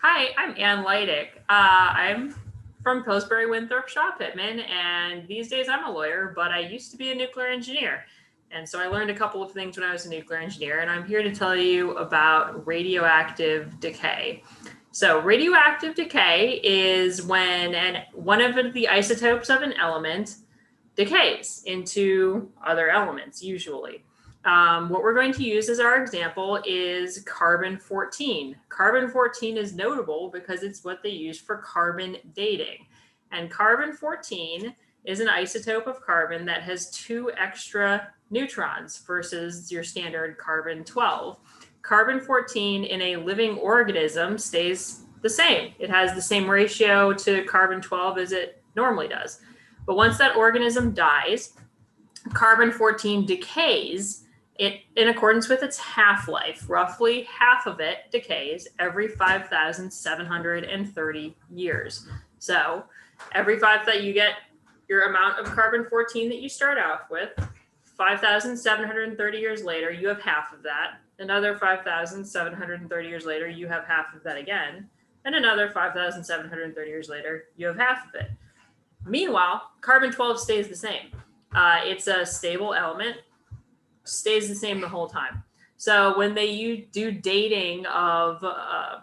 Hi, I'm Ann Leidick. I'm from Pillsbury Winthrop Shaw Pittman, and these days I'm a lawyer, but I used to be a nuclear engineer. And so I learned a couple of things when I was a nuclear engineer, and I'm here to tell you about radioactive decay. So radioactive decay is when one of the isotopes of an element decays into other elements, usually. What we're going to use as our example is carbon-14. Carbon-14 is notable because it's what they use for carbon dating. And carbon-14 is an isotope of carbon that has 2 extra neutrons versus your standard carbon-12. Carbon-14 in a living organism stays the same. It has the same ratio to carbon-12 as it normally does. But once that organism dies, carbon-14 decays in accordance with its half-life. Roughly half of it decays every 5,730 years. So every 5 that you get your amount of carbon-14 that you start off with, 5,730 years later, you have half of that. Another 5,730 years later, you have half of that again. And another 5,730 years later, you have half of it. Meanwhile, carbon-12 stays the same. It's a stable element, stays the same the whole time. So when they do dating of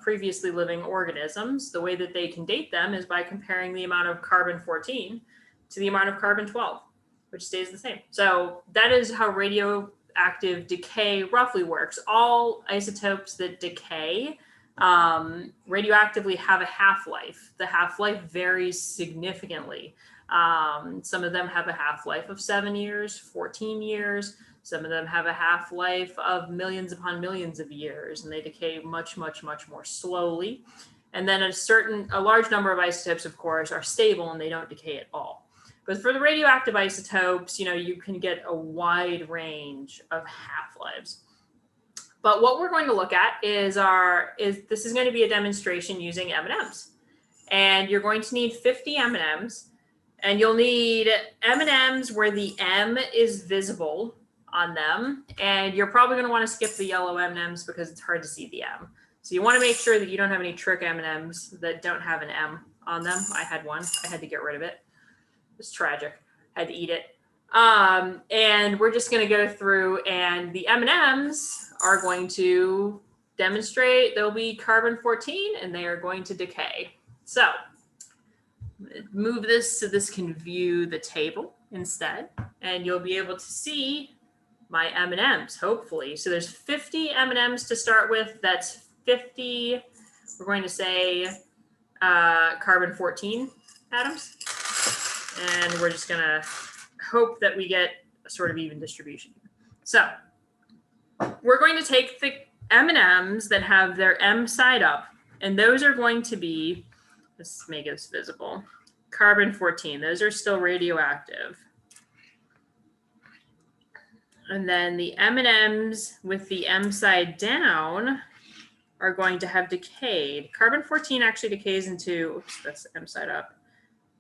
previously living organisms, the way that they can date them is by comparing the amount of carbon-14 to the amount of carbon-12, which stays the same. So that is how radioactive decay roughly works. All isotopes that decay radioactively have a half-life. The half-life varies significantly. Some of them have a half-life of 7 years, 14 years. Some of them have a half-life of millions upon millions of years, and they decay much, much, much more slowly. And then a large number of isotopes, of course, are stable and they don't decay at all. But for the radioactive isotopes, you can get a wide range of half-lives. But what we're going to look at is this is going to be a demonstration using M&Ms. And you're going to need 50 M&Ms, and you'll need M&Ms where the M is visible on them. And you're probably going to want to skip the yellow M&Ms because it's hard to see the M. So you want to make sure that you don't have any trick M&Ms that don't have an M on them. I had one. I had to get rid of it. It's tragic. I had to eat it. And we're just going to go through, and the M&Ms are going to demonstrate they'll be carbon-14 and they are going to decay. So move this so this can view the table instead, and you'll be able to see my M&Ms, hopefully. So there's 50 M&Ms to start with. That's 50, we're going to say carbon-14 atoms. And we're just going to hope that we get a sort of even distribution. So we're going to take the M&Ms that have their M side up, and those are going to be, let's make this visible, carbon-14. Those are still radioactive. And then the M&Ms with the M side down are going to have decayed. Carbon-14 actually decays into, oops, that's M side up,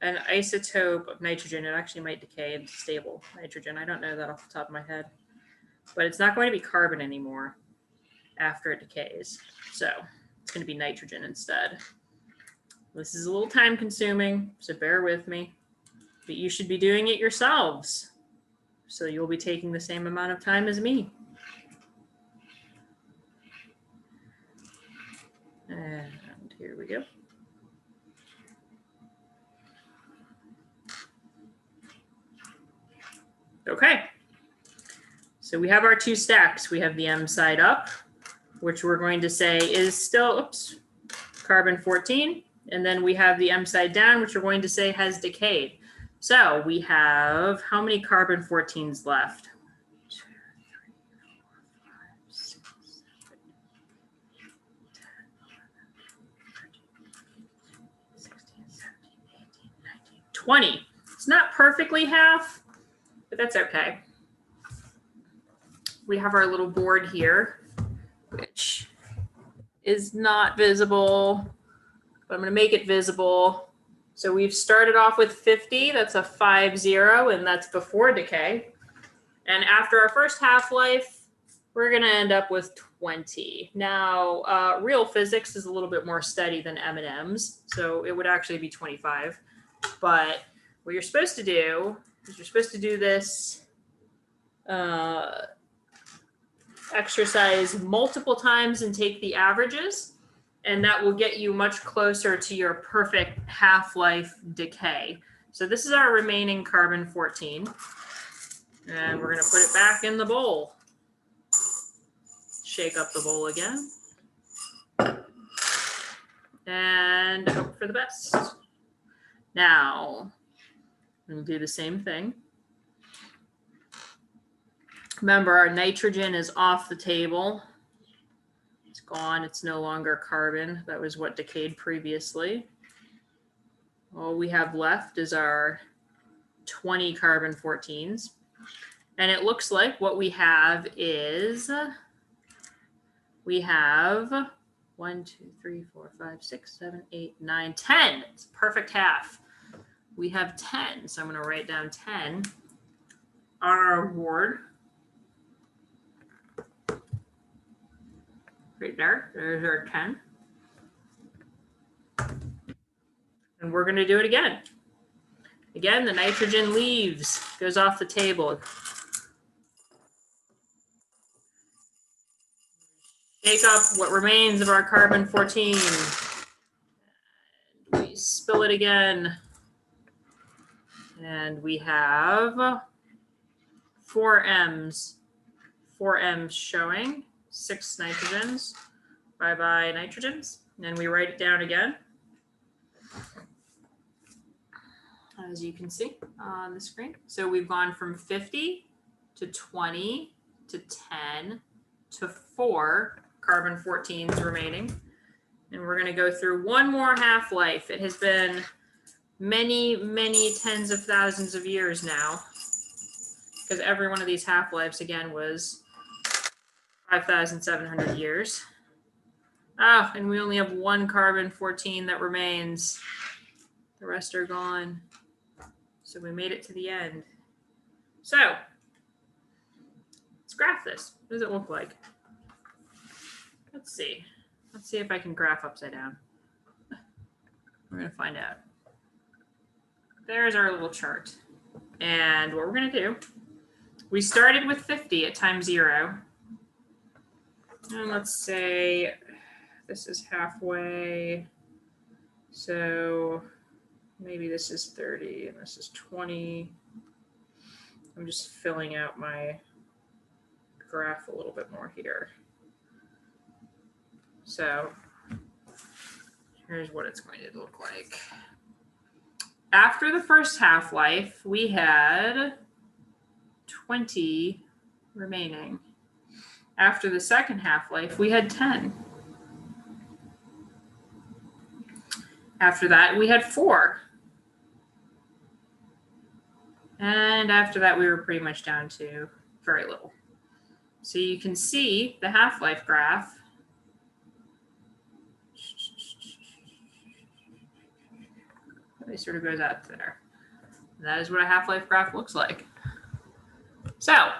an isotope of nitrogen. It actually might decay into stable nitrogen. I don't know that off the top of my head, but it's not going to be carbon anymore after it decays. So it's going to be nitrogen instead. This is a little time consuming, so bear with me, but you should be doing it yourselves. So you'll be taking the same amount of time as me. And here we go. Okay, so we have our 2 stacks. We have the M side up, which we're going to say is still, carbon-14. And then we have the M side down, which we're going to say has decayed. So we have how many carbon-14s left? 1, 2, 3, 4, 5, 6, 7, 8, 10, 11, 13, 16, 17, 18, 19, 20. It's not perfectly half, but that's okay. We have our little board here, which is not visible, but I'm going to make it visible. So we've started off with 50. That's a 50, and that's before decay. And after our first half-life, we're going to end up with 20. Now, real physics is a little bit more steady than M&Ms, so it would actually be 25. But what you're supposed to do is you're supposed to do this exercise multiple times and take the averages, and that will get you much closer to your perfect half-life decay. So this is our remaining carbon-14, and we're going to put it back in the bowl. Shake up the bowl again, and hope for the best. Now, we'll do the same thing. Remember, our nitrogen is off the table. It's gone. It's no longer carbon. That was what decayed previously. All we have left is our 20 carbon-14s. And it looks like what we have is, we have 1, 2, 3, 4, 5, 6, 7, 8, 9, 10. It's a perfect half. We have 10. So I'm going to write down 10 on our board. Right there, there's our 10. And we're going to do it again. Again, the nitrogen leaves, goes off the table. Shake up what remains of our carbon-14. We spill it again. And we have 4 M's. 4 M's showing. 6 nitrogens. Bye-bye nitrogens. And we write it down again. As you can see on the screen. So we've gone from 50 to 20 to 10 to 4 carbon-14s remaining. And we're going to go through one more half-life. It has been many, many tens of thousands of years now, because every one of these half-lives, again, was 5,700 years. Ah, and we only have 1 carbon-14 that remains. The rest are gone. So we made it to the end. So let's graph this. What does it look like? Let's see. Let's see if I can graph upside down. We're going to find out. There's our little chart. And what we're going to do, we started with 50 at time 0. And let's say this is halfway. So maybe this is 30 and this is 20. I'm just filling out my graph a little bit more here. So here's what it's going to look like. After the first half-life, we had 20 remaining. After the second half-life, we had 10. After that, we had 4. And after that, we were pretty much down to very little. So you can see the half-life graph. It sort of goes out there. That is what a half-life graph looks like. So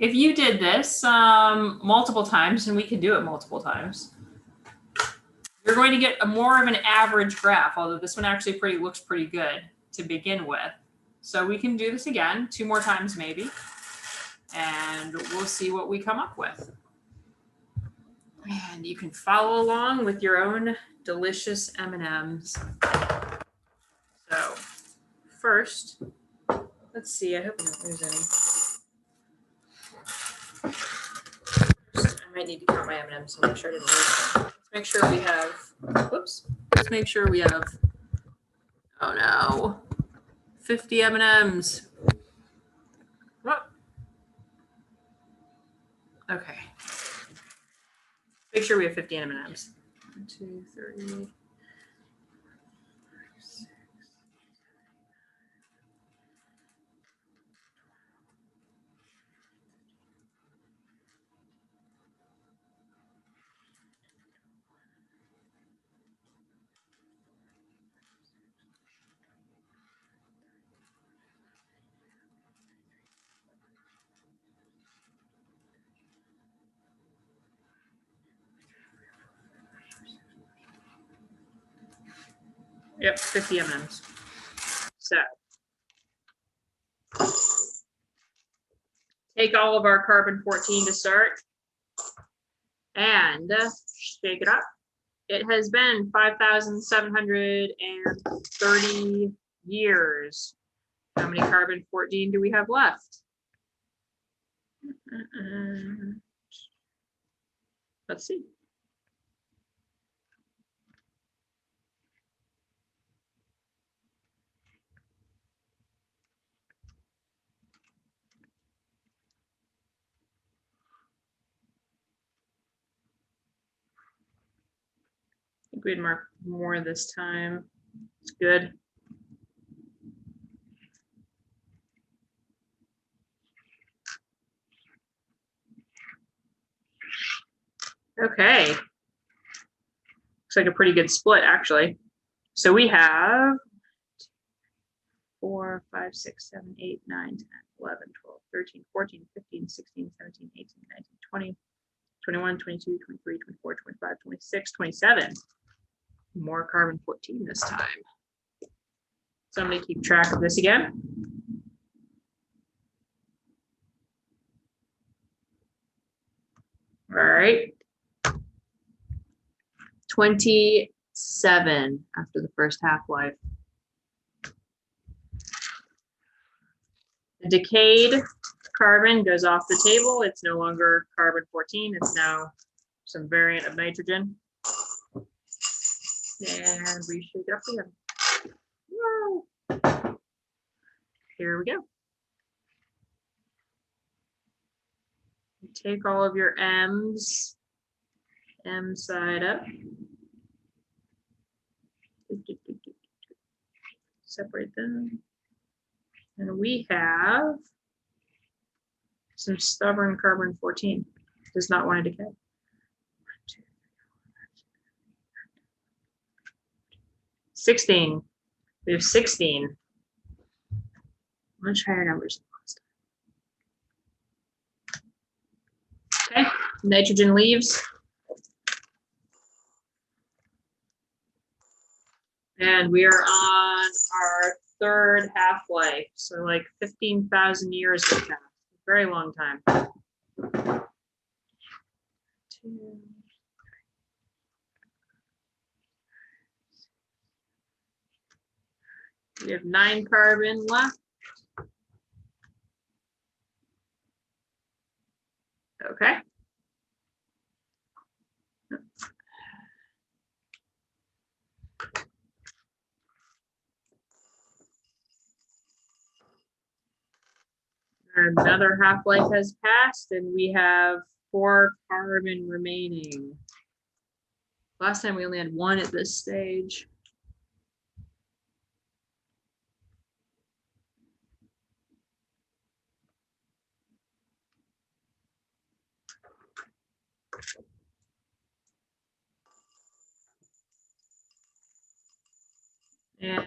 if you did this multiple times, and we can do it multiple times, you're going to get a more of an average graph, although this one actually looks pretty good to begin with. So we can do this again 2 more times maybe, and we'll see what we come up with. And you can follow along with your own delicious M&Ms. So first, let's see, I hope I don't lose any. I might need to count my M&Ms to make sure I didn't lose them. Let's make sure we have, whoops, let's make sure we have, oh no, 50 M&Ms. What? Okay. Make sure we have 50 M&Ms. 1, 2, 3. Yep, 50 M&Ms. So take all of our carbon 14 to start and shake it up. It has been 5,730 years. How many carbon 14 do we have left? Let's see. I think we'd mark more this time. It's good. Okay. Looks like a pretty good split, actually. So we have 4, 5, 6, 7, 8, 9, 10, 11, 12, 13, 14, 15, 16, 17, 18, 19, 20, 21, 22, 23, 24, 25, 26, 27. More carbon 14 this time. Somebody keep track of this again. All right. 27 after the first half-life. The decayed carbon goes off the table. It's no longer carbon 14. It's now some variant of nitrogen. And we shake it up again. Whoa. Here we go. Take all of your M's, M side up. Separate them. And we have some stubborn carbon 14. Does not want to decay. 16. We have 16. Much higher numbers. Okay, nitrogen leaves. And we are on our third half-life. So like 15,000 years has passed. A very long time. 2. We have 9 carbon left. Okay. Another half-life has passed, and we have 4 carbon remaining. Last time we only had 1 at this stage. And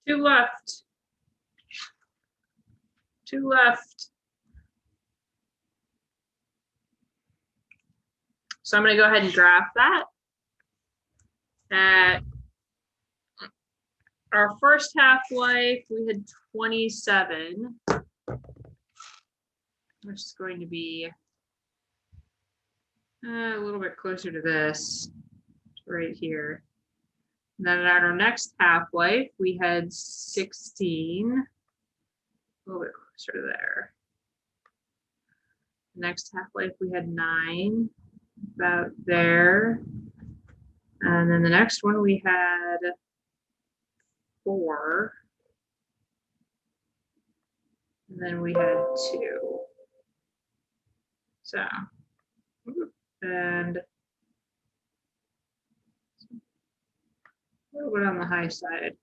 2 left. 2 left. So I'm going to go ahead and graph that. At our first half-life, we had 27, which is going to be a little bit closer to this, right here. And then at our next half-life, we had 16, a little bit closer to there. Next half-life, we had 9, about there. And then the next one, we had 4. And then we had 2. So, and a little bit on the high side.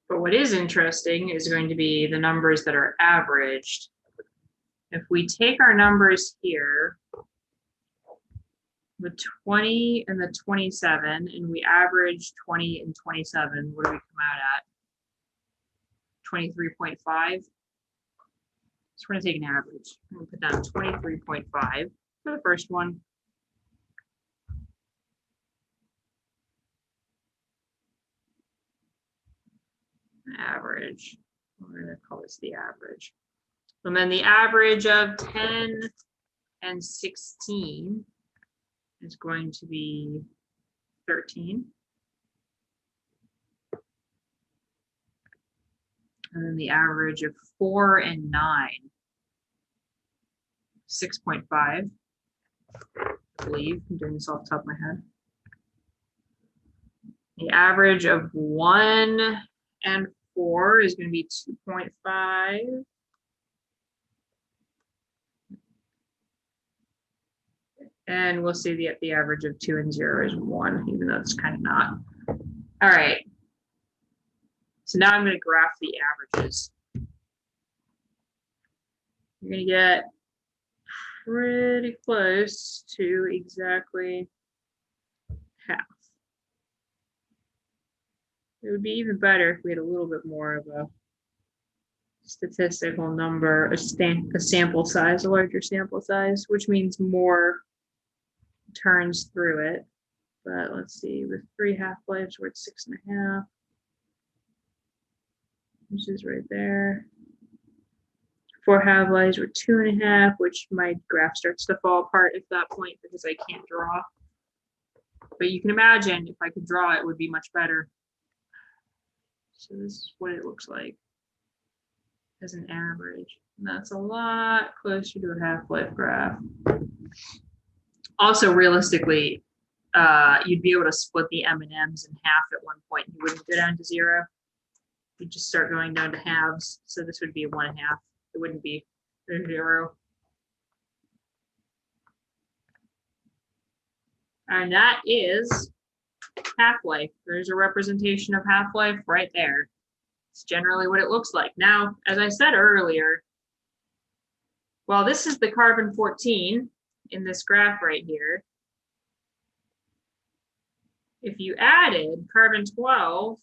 But what is interesting is going to be the numbers that are averaged. If we take our numbers here, the 20 and the 27, and we average 20 and 27, what do we come out at? 23.5. So we're going to take an average. I'm going to put down 23.5 for the first one. average. We're going to call this the average. And then the average of 10 and 16 is going to be 13. And then the average of 4 and 9, 6.5. I believe I'm doing this off the top of my head. The average of 1 and 4 is going to be 2.5. And we'll see the average of 2 and 0 is 1, even though it's kind of not. All right. So now I'm going to graph the averages. You're going to get pretty close to exactly half. It would be even better if we had a little bit more of a statistical number, a sample size, a larger sample size, which means more turns through it. But let's see, with 3 half-lives, we're at 6.5, which is right there. 4 half-lives, we're 2.5, which my graph starts to fall apart at that point because I can't draw. But you can imagine if I could draw, it would be much better. So this is what it looks like as an average. And that's a lot closer to a half-life graph. Also, realistically, you'd be able to split the M&Ms in half at one point. You wouldn't go down to 0. You'd just start going down to halves. So this would be 1.5. It wouldn't be 0. And that is half-life. There's a representation of half-life right there. It's generally what it looks like. Now, as I said earlier, well, this is the carbon-14 in this graph right here. If you added carbon-12,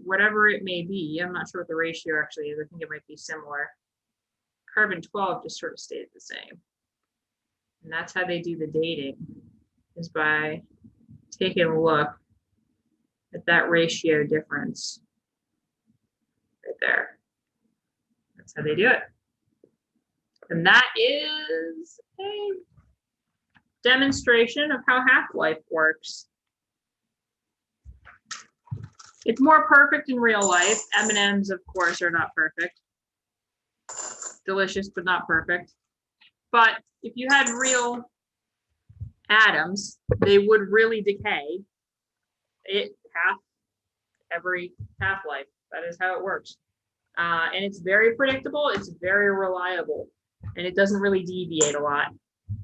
whatever it may be, I'm not sure what the ratio actually is. I think it might be similar. Carbon-12 just sort of stayed the same. And that's how they do the dating, is by taking a look at that ratio difference right there. That's how they do it. And that is a demonstration of how half-life works. It's more perfect in real life. M&Ms, of course, are not perfect. Delicious, but not perfect. But if you had real atoms, they would really decay half every half-life. That is how it works. And it's very predictable. It's very reliable. And it doesn't really deviate a lot,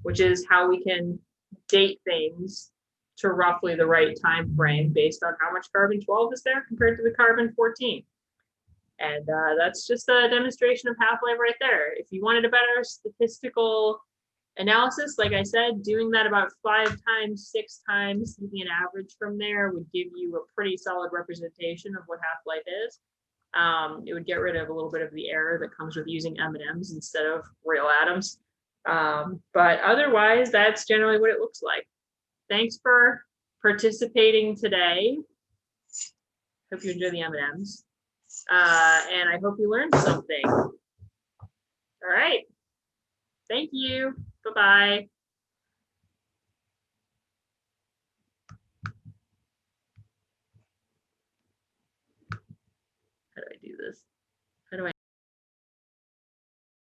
which is how we can date things to roughly the right time frame based on how much carbon-12 is there compared to the carbon-14. And that's just a demonstration of half-life right there. If you wanted a better statistical analysis, like I said, doing that about 5 times, 6 times, taking an average from there would give you a pretty solid representation of what half-life is. It would get rid of a little bit of the error that comes with using M&Ms instead of real atoms. But otherwise, that's generally what it looks like. Thanks for participating today. Hope you enjoy the M&Ms. And I hope you learned something. All right. Thank you. Bye-bye. How do I do this?